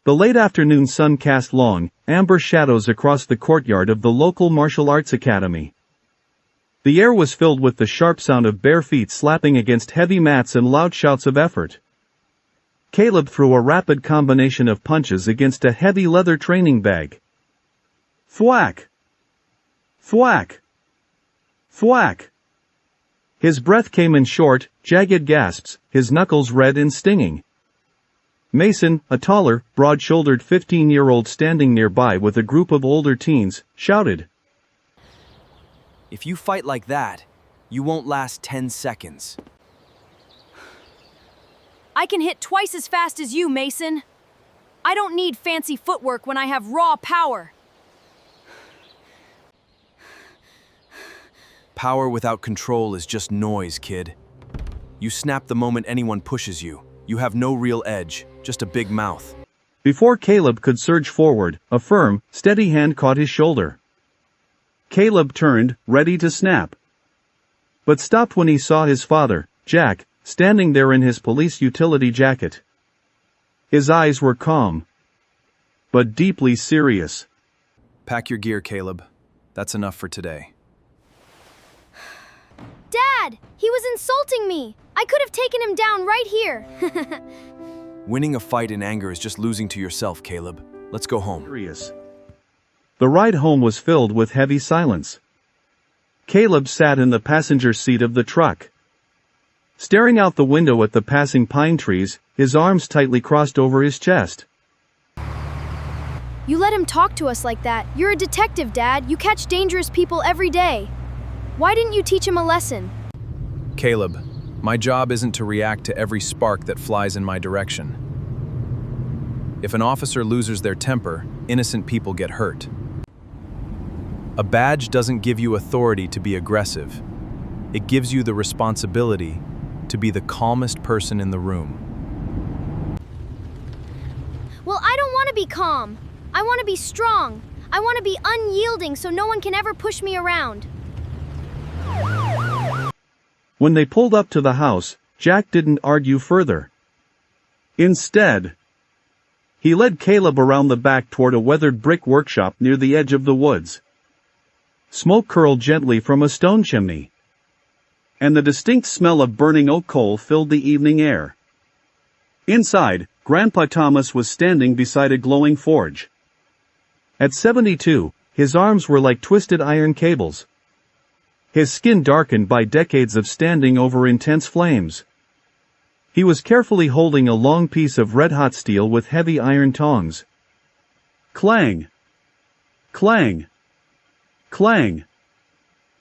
The late afternoon sun cast long, amber shadows across the courtyard of the local martial arts academy. The air was filled with the sharp sound of bare feet slapping against heavy mats and loud shouts of effort. Caleb threw a rapid combination of punches against a heavy leather training bag. Thwack! Thwack! Thwack! His breath came in short, jagged gasps, his knuckles red and stinging. Mason, a taller, broad-shouldered 15-year-old standing nearby with a group of older teens, shouted, "If you fight like that, you won't last 10 seconds. I can hit twice as fast as you, Mason. I don't need fancy footwork when I have raw power." Power without control is just noise, kid. You snap the moment anyone pushes you. You have no real edge, just a big mouth. Before Caleb could surge forward, a firm, steady hand caught his shoulder. Caleb turned, ready to snap, but stopped when he saw his father, Jack, standing there in his police utility jacket. His eyes were calm, but deeply serious. Pack your gear, Caleb. That's enough for today. Dad, he was insulting me. I could have taken him down right here. Winning a fight in anger is just losing to yourself, Caleb. Let's go home. The ride home was filled with heavy silence. Caleb sat in the passenger seat of the truck, staring out the window at the passing pine trees, his arms tightly crossed over his chest. You let him talk to us like that. You're a detective, Dad. You catch dangerous people every day. Why didn't you teach him a lesson? Caleb, my job isn't to react to every spark that flies in my direction. If an officer loses their temper, innocent people get hurt. A badge doesn't give you authority to be aggressive. It gives you the responsibility to be the calmest person in the room. Well, I don't want to be calm. I want to be strong. I want to be unyielding so no one can ever push me around. When they pulled up to the house, Jack didn't argue further. Instead, he led Caleb around the back toward a weathered brick workshop near the edge of the woods. Smoke curled gently from a stone chimney, and the distinct smell of burning oak coal filled the evening air. Inside, Grandpa Thomas was standing beside a glowing forge. At 72, his arms were like twisted iron cables, his skin darkened by decades of standing over intense flames. He was carefully holding a long piece of red-hot steel with heavy iron tongs. Clang! Clang! Clang!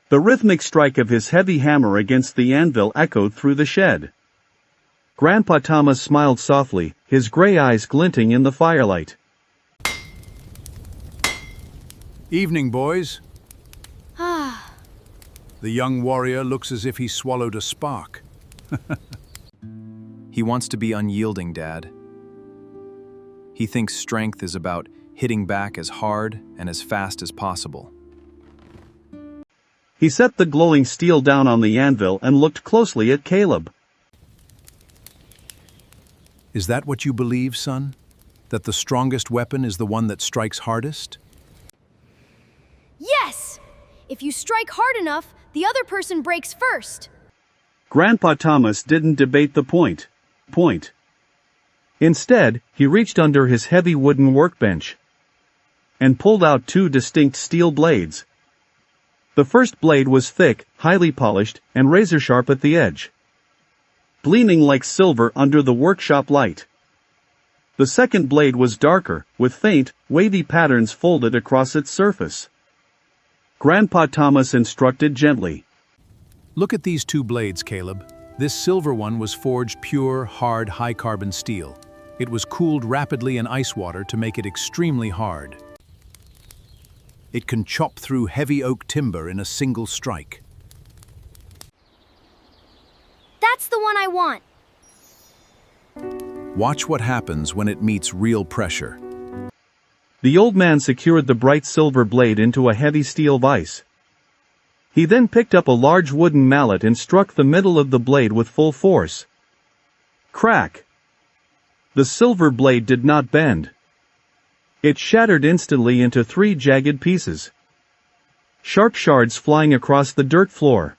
The rhythmic strike of his heavy hammer against the anvil echoed through the shed. Grandpa Thomas smiled softly, his gray eyes glinting in the firelight. Evening, boys. Ah. The young warrior looks as if he swallowed a spark. He wants to be unyielding, Dad. He thinks strength is about hitting back as hard and as fast as possible. He set the glowing steel down on the anvil and looked closely at Caleb. Is that what you believe, son? That the strongest weapon is the one that strikes hardest? Yes! If you strike hard enough, the other person breaks first. Grandpa Thomas didn't debate the point. Instead, he reached under his heavy wooden workbench and pulled out two distinct steel blades. The first blade was thick, highly polished, and razor-sharp at the edge, gleaming like silver under the workshop light. The second blade was darker, with faint, wavy patterns folded across its surface. Grandpa Thomas instructed gently. Look at these two blades, Caleb. This silver one was forged pure, hard, high-carbon steel. It was cooled rapidly in ice water to make it extremely hard. It can chop through heavy oak timber in a single strike. That's the one I want. Watch what happens when it meets real pressure. The old man secured the bright silver blade into a heavy steel vise. He then picked up a large wooden mallet and struck the middle of the blade with full force. Crack! The silver blade did not bend. It shattered instantly into 3 jagged pieces. Sharp shards flying across the dirt floor.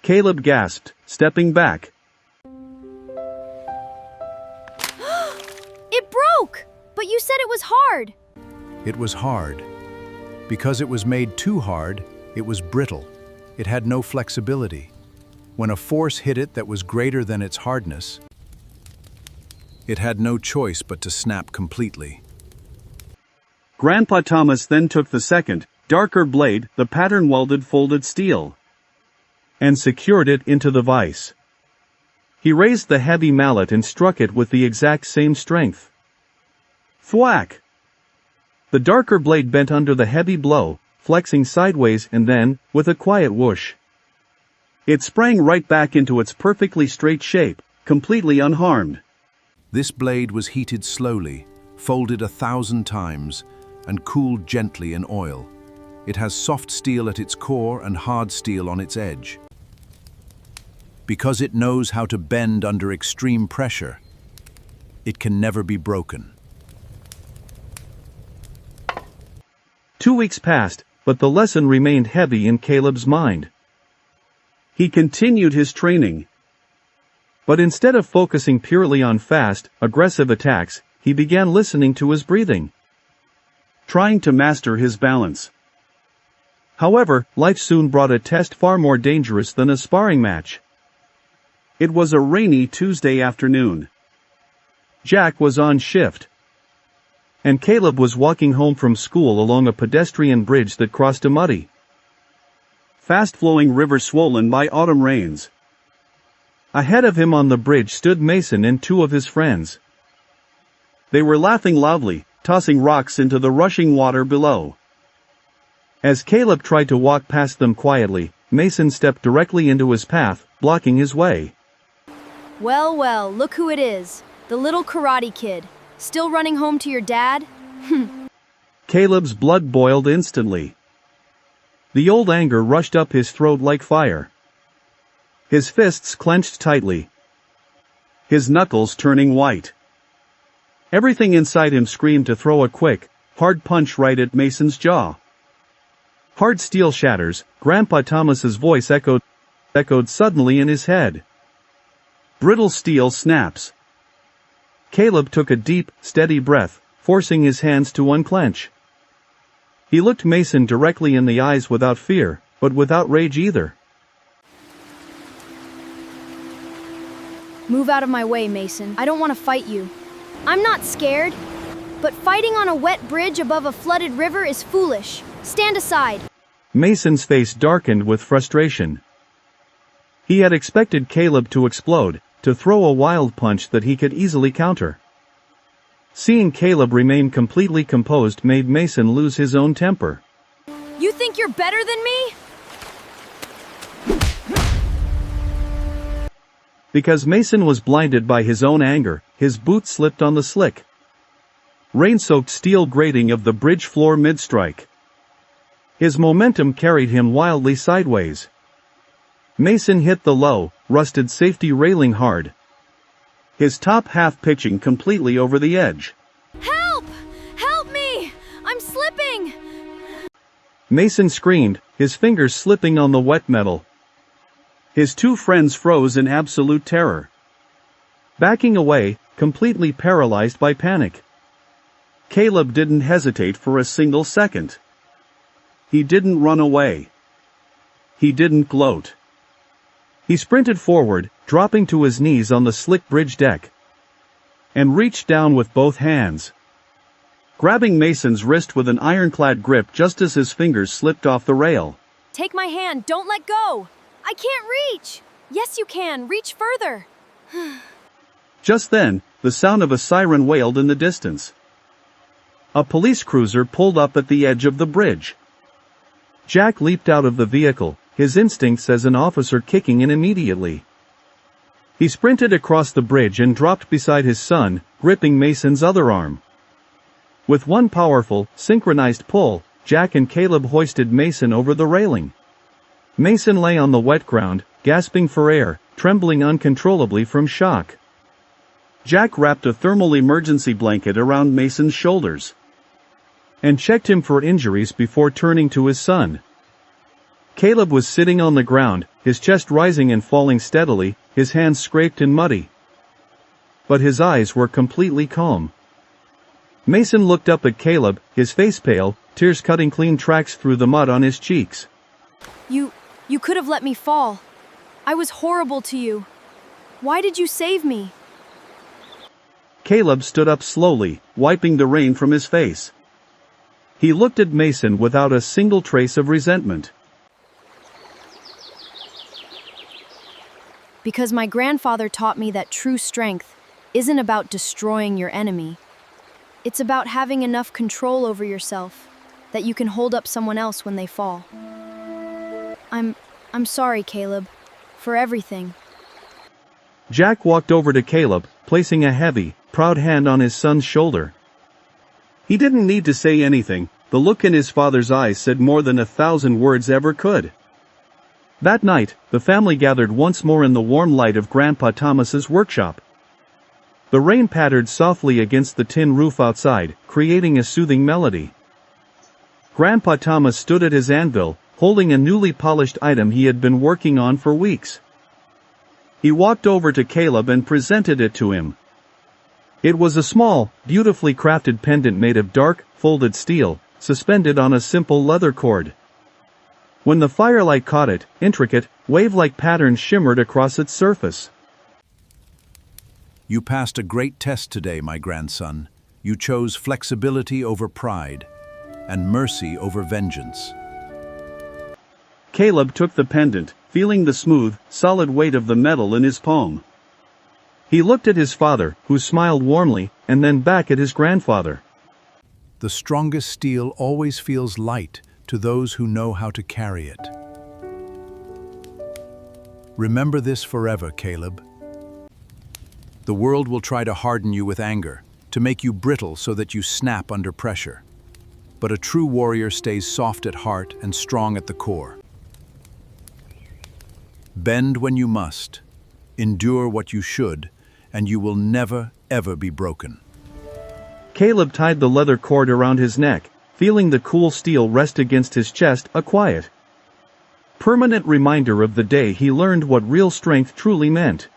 Caleb gasped, stepping back. It broke! But you said it was hard. It was hard. Because it was made too hard, it was brittle. It had no flexibility. When a force hit it that was greater than its hardness, it had no choice but to snap completely. Grandpa Thomas then took the second, darker blade, the pattern-welded folded steel, and secured it into the vise. He raised the heavy mallet and struck it with the exact same strength. Thwack! The darker blade bent under the heavy blow, flexing sideways and then, with a quiet whoosh, it sprang right back into its perfectly straight shape, completely unharmed. This blade was heated slowly, folded 1,000 times, and cooled gently in oil. It has soft steel at its core and hard steel on its edge. Because it knows how to bend under extreme pressure, it can never be broken. 2 weeks passed, but the lesson remained heavy in Caleb's mind. He continued his training. But instead of focusing purely on fast, aggressive attacks, he began listening to his breathing, trying to master his balance. However, life soon brought a test far more dangerous than a sparring match. It was a rainy Tuesday afternoon. Jack was on shift, and Caleb was walking home from school along a pedestrian bridge that crossed a muddy, fast-flowing river swollen by autumn rains. Ahead of him on the bridge stood Mason and 2 of his friends. They were laughing loudly, tossing rocks into the rushing water below. As Caleb tried to walk past them quietly, Mason stepped directly into his path, blocking his way. Well, well, look who it is. The little karate kid. Still running home to your dad? Caleb's blood boiled instantly. The old anger rushed up his throat like fire. His fists clenched tightly, his knuckles turning white. Everything inside him screamed to throw a quick, hard punch right at Mason's jaw. Hard steel shatters, Grandpa Thomas's voice echoed suddenly in his head. Brittle steel snaps. Caleb took a deep, steady breath, forcing his hands to unclench. He looked Mason directly in the eyes without fear, but without rage either. Move out of my way, Mason. I don't want to fight you. I'm not scared. But fighting on a wet bridge above a flooded river is foolish. Stand aside. Mason's face darkened with frustration. He had expected Caleb to explode, to throw a wild punch that he could easily counter. Seeing Caleb remain completely composed made Mason lose his own temper. You think you're better than me? Because Mason was blinded by his own anger, his boot slipped on the slick, rain-soaked steel grating of the bridge floor mid-strike. His momentum carried him wildly sideways. Mason hit the low, rusted safety railing hard, his top half pitching completely over the edge. Help! Help me! I'm slipping! Mason screamed, his fingers slipping on the wet metal. His 2 friends froze in absolute terror, backing away, completely paralyzed by panic. Caleb didn't hesitate for a single second. He didn't run away. He didn't gloat. He sprinted forward, dropping to his knees on the slick bridge deck, and reached down with both hands, grabbing Mason's wrist with an ironclad grip just as his fingers slipped off the rail. Take my hand, don't let go! I can't reach. Yes, you can. Reach further. Just then, the sound of a siren wailed in the distance. A police cruiser pulled up at the edge of the bridge. Jack leaped out of the vehicle, his instincts as an officer kicking in immediately. He sprinted across the bridge and dropped beside his son, gripping Mason's other arm. With one powerful, synchronized pull, Jack and Caleb hoisted Mason over the railing. Mason lay on the wet ground, gasping for air, trembling uncontrollably from shock. Jack wrapped a thermal emergency blanket around Mason's shoulders. and checked him for injuries before turning to his son. Caleb was sitting on the ground, his chest rising and falling steadily, his hands scraped and muddy. But his eyes were completely calm. Mason looked up at Caleb, his face pale, tears cutting clean tracks through the mud on his cheeks. You could have let me fall. I was horrible to you. Why did you save me? Caleb stood up slowly, wiping the rain from his face. He looked at Mason without a single trace of resentment. Because my grandfather taught me that true strength isn't about destroying your enemy. It's about having enough control over yourself that you can hold up someone else when they fall. I'm sorry, Caleb, for everything. Jack walked over to Caleb, placing a heavy, proud hand on his son's shoulder. He didn't need to say anything, the look in his father's eyes said more than 1,000 words ever could. That night, the family gathered once more in the warm light of Grandpa Thomas's workshop. The rain pattered softly against the tin roof outside, creating a soothing melody. Grandpa Thomas stood at his anvil, holding a newly polished item he had been working on for weeks. He walked over to Caleb and presented it to him. It was a small, beautifully crafted pendant made of dark, folded steel, suspended on a simple leather cord. When the firelight caught it, intricate, wave-like patterns shimmered across its surface. You passed a great test today, my grandson. You chose flexibility over pride, and mercy over vengeance. Caleb took the pendant, feeling the smooth, solid weight of the metal in his palm. He looked at his father, who smiled warmly, and then back at his grandfather. The strongest steel always feels light to those who know how to carry it. Remember this forever, Caleb. The world will try to harden you with anger, to make you brittle so that you snap under pressure. But a true warrior stays soft at heart and strong at the core. Bend when you must, endure what you should, and you will never, ever be broken. Caleb tied the leather cord around his neck, feeling the cool steel rest against his chest, a quiet, permanent reminder of the day he learned what real strength truly meant.